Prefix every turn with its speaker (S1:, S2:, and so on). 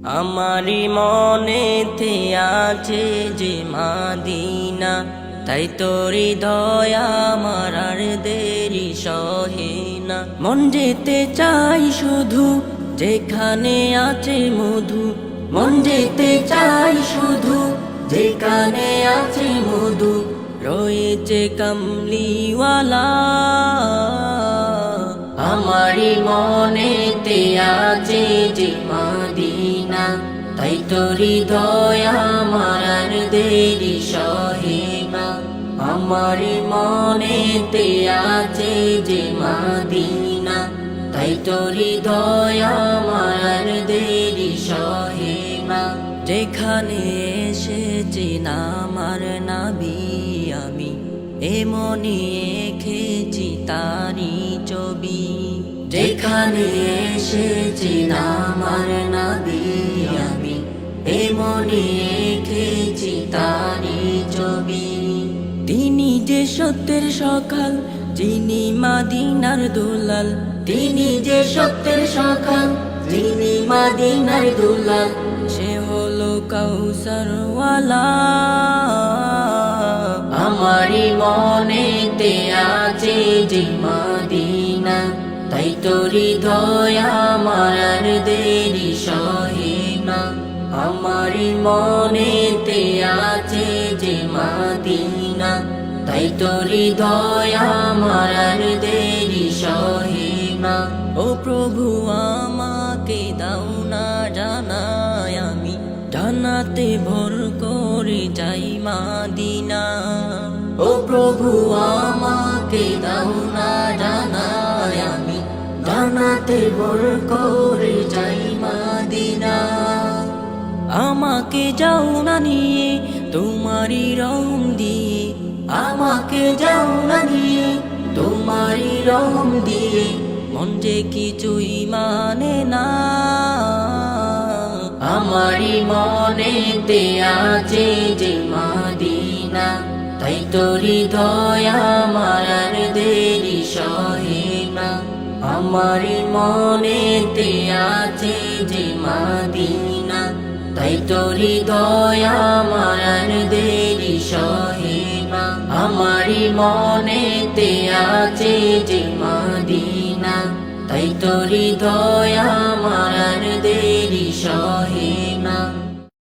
S1: আমারি মনেতে আছে যে মাদিনা, তাই তোরি দয়া আমার আর দেরি সহে না। মন যেতে চাই শুধু যেখানে আছে মধু, মন যেতে চাই শুধু যেখানে আছে মধু, রয়েছে কামলিওয়ালা। আমারি মনেতে আছে যে মাদিনা, তাই তোরি দয়া আমার আর দেরি সহে না। আমারি মনেতে আছে যে মাদিনা, তাই তোরি দয়া আমার আর দেরি সহে না। যেখানে এসেছি আমার নাবি আমি, এমনি এঁকেছি তারি ছবি। যেখানে এসেছি আমার নাবি আমি, এমনি এঁকেছি তারি ছবি। তিনি যে সত্যের সকাল, যিনি মাদিনার দুলাল। তিনি যে সত্যের সকাল, যিনি মাদিনার দুলাল। সে হলো কাউসারওয়ালা। আমারি মনেতে আছে যে মাদিনা, তাই তোরি দয়া আমার আর দেরি সহে না। আমারি মনেতে আছে যে মাদিনা, তাই তোরি দয়া আমার আর দেরি সহে না। ও প্রভু আমাকে দাও না জানাই, আমি জানাতে ভর করে যাই মাদিনা। ও প্রভু আমাকে দাও না জানাই, আমি জানাতে ভর করে যাই মাদিনা। আমাকে যাও না নিয়ে তোমারি রহম দিয়ে, আমাকে যাও না নিয়ে তোমারি রহম দিয়ে। মন যে কিছুই মানে না, আমারি মনেতে আছে যে মাদিনা, তাই তোরি দয়া আমার আর দেরি সহে না। আমারি মনেতে আছে যে মাদিনা, তাই তোরি দয়া আমার আর দেরি সহে না। আমারি মনেতে আছে যে মাদিনা, তাই তোরি দয়া আমার আর দেরি সহে না।